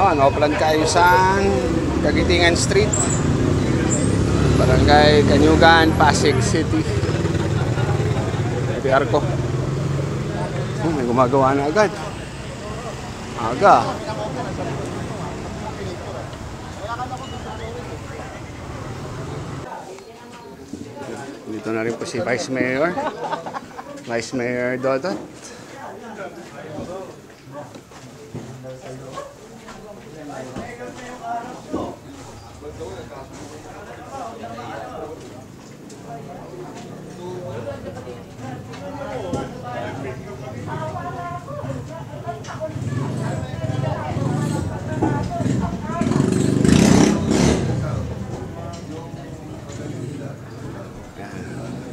Yun, Oplan Kaayusan, Kagitingan Street, Barangay Kanyugan, Pasig City. Ito Arco. May gumagawa na agad. Aga. Dito na rin po si Vice Mayor. Vice Mayor Dodot.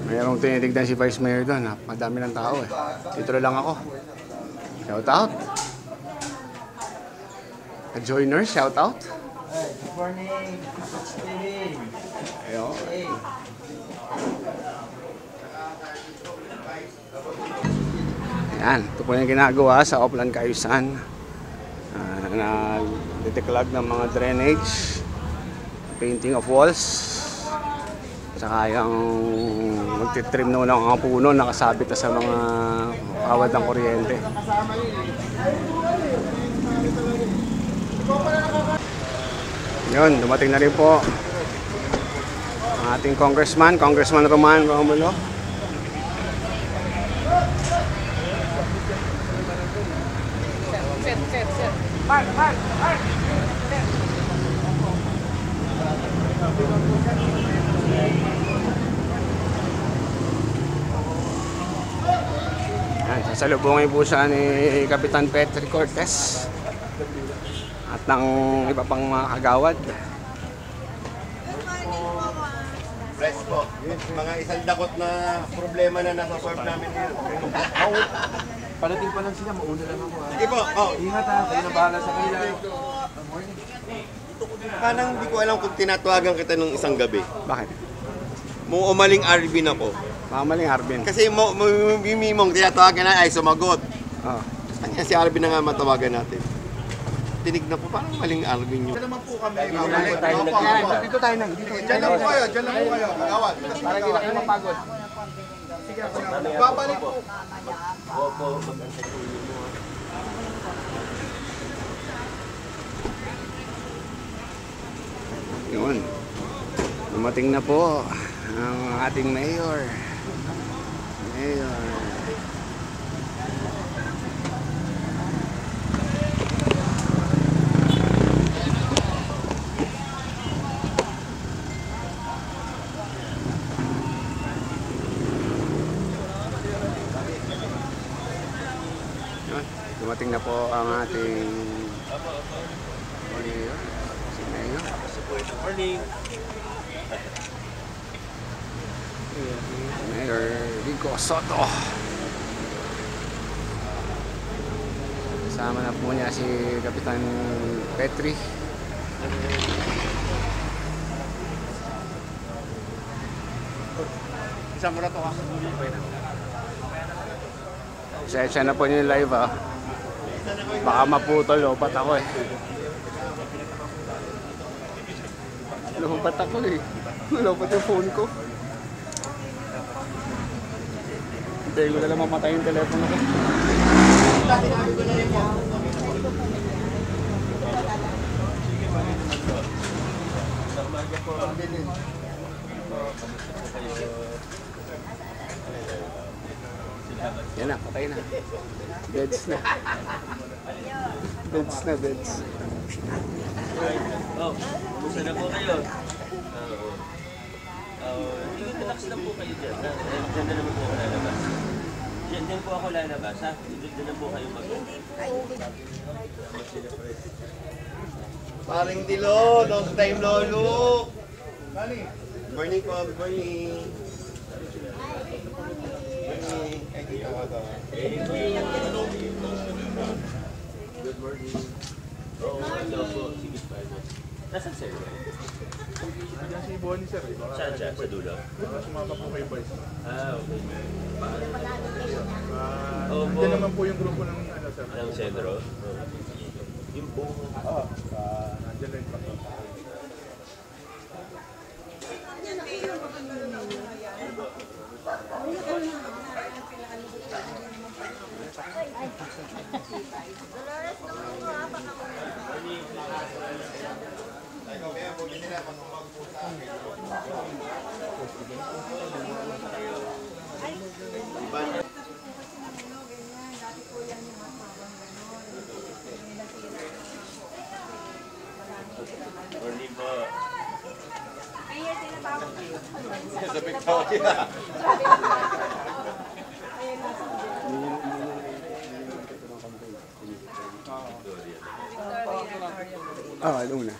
Mayroong tinitignan si Vice Mayor doon. Madami ng tao eh. Dito na lang ako. Shout out. Joiners, shout out. Good morning. Ayo. Yan, ito po yung ginagawa sa Oplan Kaayusan. Nagdideklag ng mga drainage, painting of walls. Saka yung magtitrim na ng mga puno nakasabit na sa mga kawad ng kuryente. Yun, dumating na rin po ang ating Congressman Roman Romulo. Sasalubungin po siya ni Kapitan Petri Cortez at ng iba pang mga kagawad. Bless po. Mga isang dakot na problema na nasa solve namin ngayon. Parating pa lang sila, mauna lang ako. Sige po. Oh. Ingat ha, kayo na bahala sa kanila. Parang hindi ko alam kung tinatawagan kita nung isang gabi. Bakit? Umaling Arvin ako. Mamaling Arvin. Kasi mimimong tinatawagan na ay sumagot. Oh. Kanya si Arvin na nga matawagan natin. Tinignan po, parang maling Arvin yun. Diyan naman po kami. Dito tayo na. Diyan lang po kayo, diyan lang po kayo. Kagawad. Para hindi na kayo mapagod. Sige, babalik po. Yun. Dumating na po ang ating mayor. Dumating na po ang ating mayor. Si Mayor. Good morning. Mayor Rico Soto. Kasama na po niya si Kapitan Petri. Isang muna to ha. Siya na po niyo yung live ah. Baka maputol, lopat ako eh. Lopat ako eh. Lopat yung phone ko. Hindi ko na lang mamatay yung telepono ko. Yan na, patay na. Beds na. Beds. Oh, gusto na po kayo. Relax na po kayo dyan. Diyan na naman po ako lalabas. Diyan po ako lalabas, ha? Diyan na po kayo Paring Dilo, long time lolo. Good morning po, good morning. Good morning. Oo, hello po. Sige, nasaan sir? Diyan si Bonnie sir. Saan siya? Sa dulo? Sumama po kayo boys. Okay. Diyan naman po yung grupo ng ano sir. Anong sentro? Yung buong... Nandiyan lang pa. Morning po. Sa Victoria. Ano una?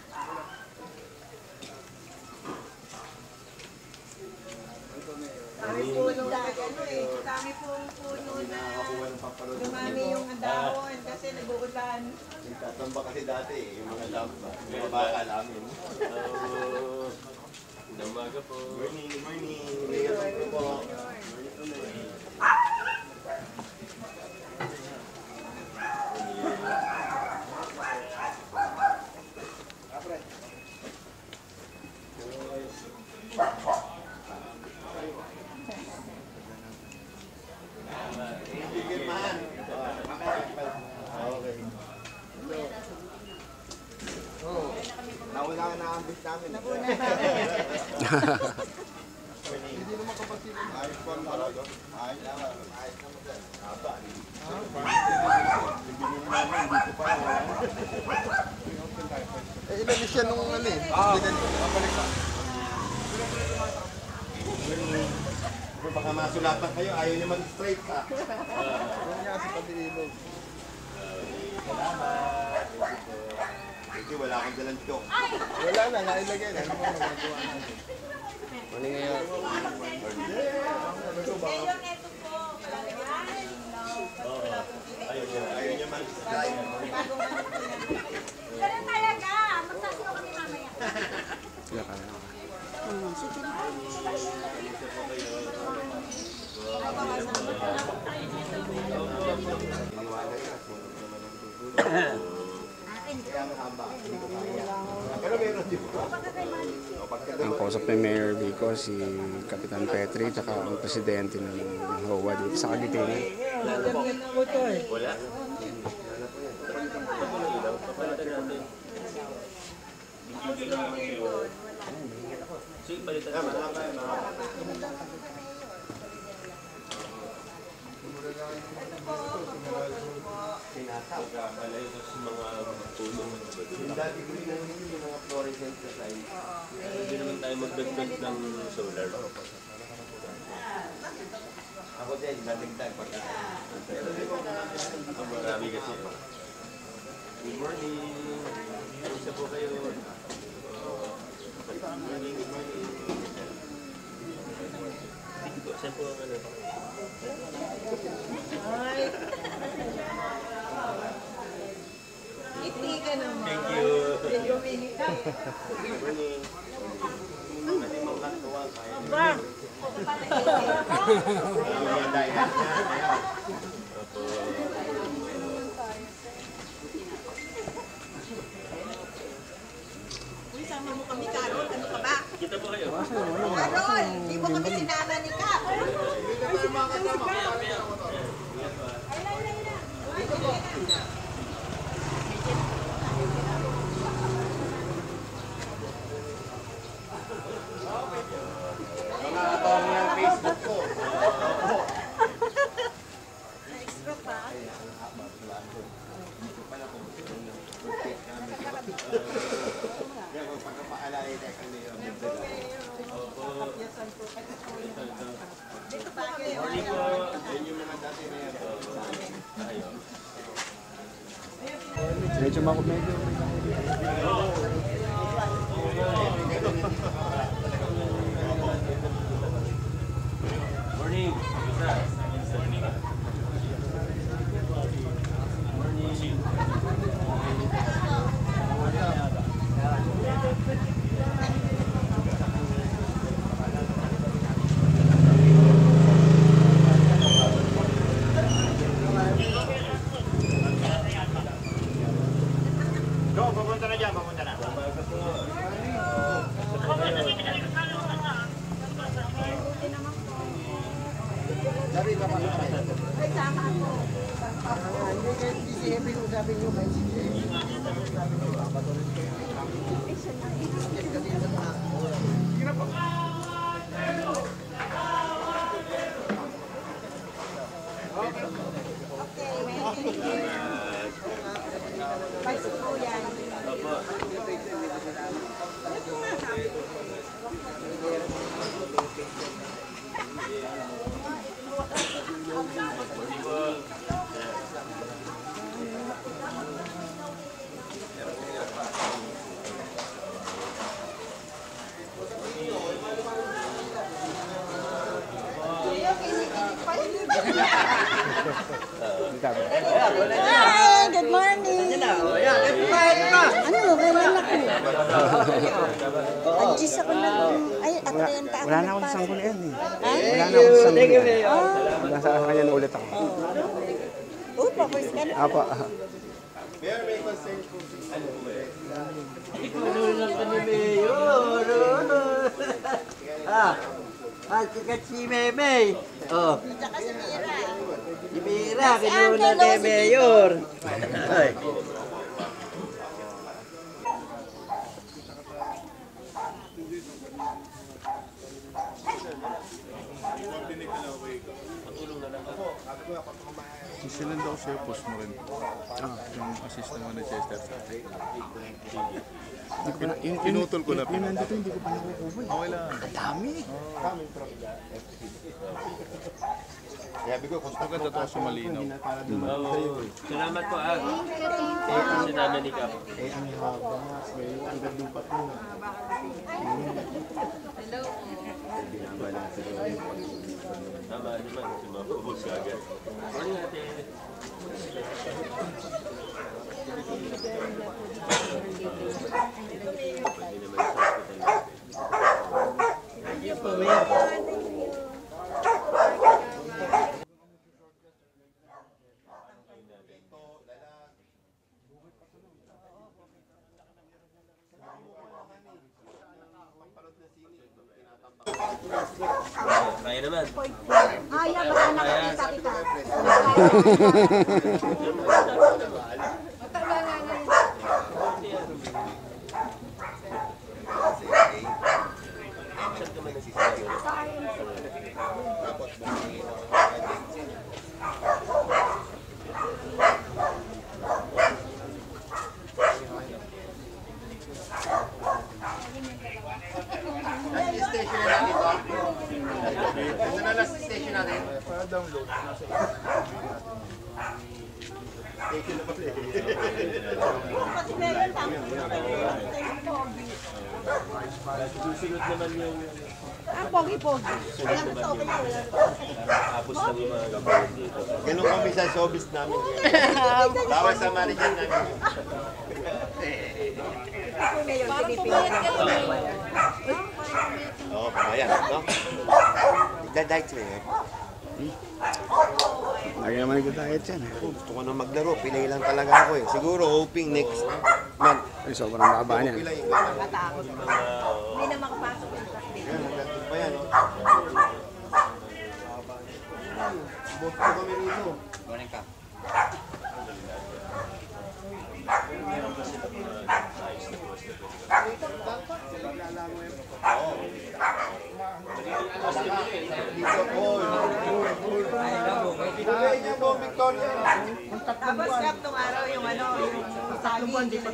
Dami pong puno na dumami yung dahon kasi nag-uulan. Tatamba kasi dati yung mga lamba. Yung mga baka namin. Namaga po. Morning, morning. Morning po. Nauna ka na ambis namin. Hindi naman kapatid. Ayos po ang talaga. Ayos naman. Ayos naman dyan. Haba. Ibigin namin, dito pa lang. Ilalis siya nung ano eh. Kapalik ka. Baka masulatan kayo, ayaw niya mag-straight ka. Ano nga si Pabililog? Salamat. Kasi wala akong dalang joke. Wala na, nailagay na. Ano ba magagawa natin? Mali ngayon. Ayaw niya mag-straight. Ganun talaga. Magsasiro kami mamaya. Kaya ka na. Pero meron din po. Ang kausap ni Mayor Vico, si Kapitan Petri, tsaka ang presidente ng HOA dito sa Cavite. Wala. Sige, balitan mo. Malayo sa mga tulong. Yung dati ko rin naman yung mga fluorescent na light. Hindi naman tayo magdagdag ng solar. Ako din, nadagdag pagka. Ang marami kasi. Good morning. Isa po kayo. Good morning, good morning. Saan po ang ano? Ay. Ngiti ka naman. Thank you. Gumingit ka. Good morning. Hindi mo katuwa kaya. Aba. Mga diet niya. Uy, sama mo kami, Carol. Ano ka ba? Kita po kayo. Carol, di mo kami sinama ni Cap. Mga abang ng Facebook ko. Extra pa? Kaya kung pagkapaalala tayo kami yung Dito pa kami. Morning po. yun yung mga dati na yan. Medyo medyo. Morning. Vice po yan. Hi, good morning. Ano, kailan ako? Adjust ako ng... Ay, at rin pa ako. Wala na ako sa sangkul yan eh. Ha? Wala na ako sa sangkul yan. Nasa kanya na ulit ako. Oh, pa-first ka na. Apa. Mayor, may concern po. Sikat si Memey. Oh, Tsaka si Mira. si Mira, kinuna ni Mayor. Ay. Silan daw siya, post mo rin. Yung assist naman ni Chester sa akin. Pinutol ko na. Yung nandito, hindi ko pa nakukuha. Okay lang. Dami. Sabi ko, kung Maganda to kasi malinaw. Oo. Salamat po ah. Kasi namin ni Kap. Eh, ang haba nga. Ang gandong pato. Tama naman. Si mga pabos ka agad. Morning ate. Pwede naman sa hospital. Kaya naman. Kaya, baka nakakita kita. Susunod naman yung Ang pogi-pogi. tapos lang yung mga gagawin dito. ganun kami sa showbiz namin. Bawal sa manager namin. Parang pumayat ka lang. Oo, pamayan, no? Nagda-diet mo yun. Lagi naman nag-diet yan eh. Gusto ko na maglaro, pilay lang talaga ako eh. Siguro hoping next month. Ay, sobrang baba niyan. Pilay ko na. Katakot. Hindi na makapasok yung traffic. Yan, naglatid pa yan, no? Boss ko kami rito. Morning ka. Tapos Kap, nung araw yung ano, yung saging. Di pa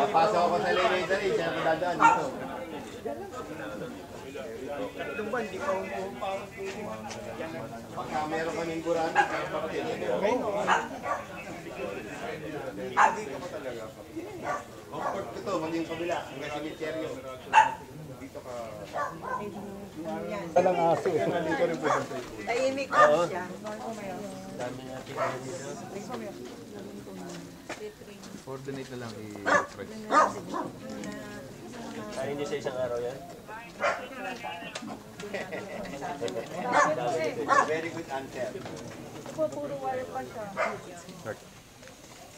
Pasok ako sa elevator, siya na dadaan dito. Pagka meron kaming burano, comfort ko to, mali yung kabila, hanggang cemeteryo. tahimik ko siya. Dami natin dito. Coordinate na lang i-fresh. Kaya hindi sa isang araw yan? Very good answer.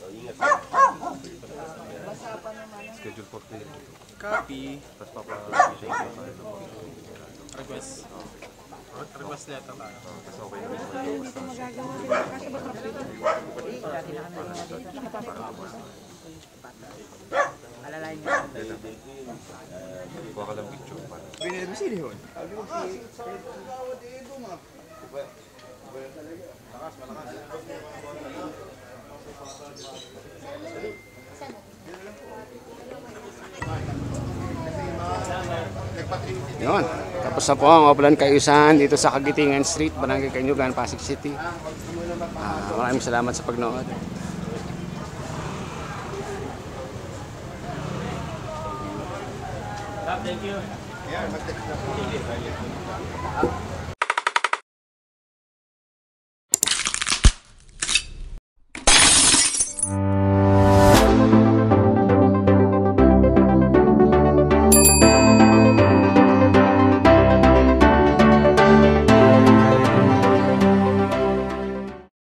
So, ingat. Schedule for the copy. Tapos papa-request. Alalain niya. Yun. Tapos na po ang Oplan Kayusan dito sa Kagitingan Street, Barangay Kanyugan, Pasig City. Maraming salamat sa pagnood. Thank you. Yeah, mag-text na po.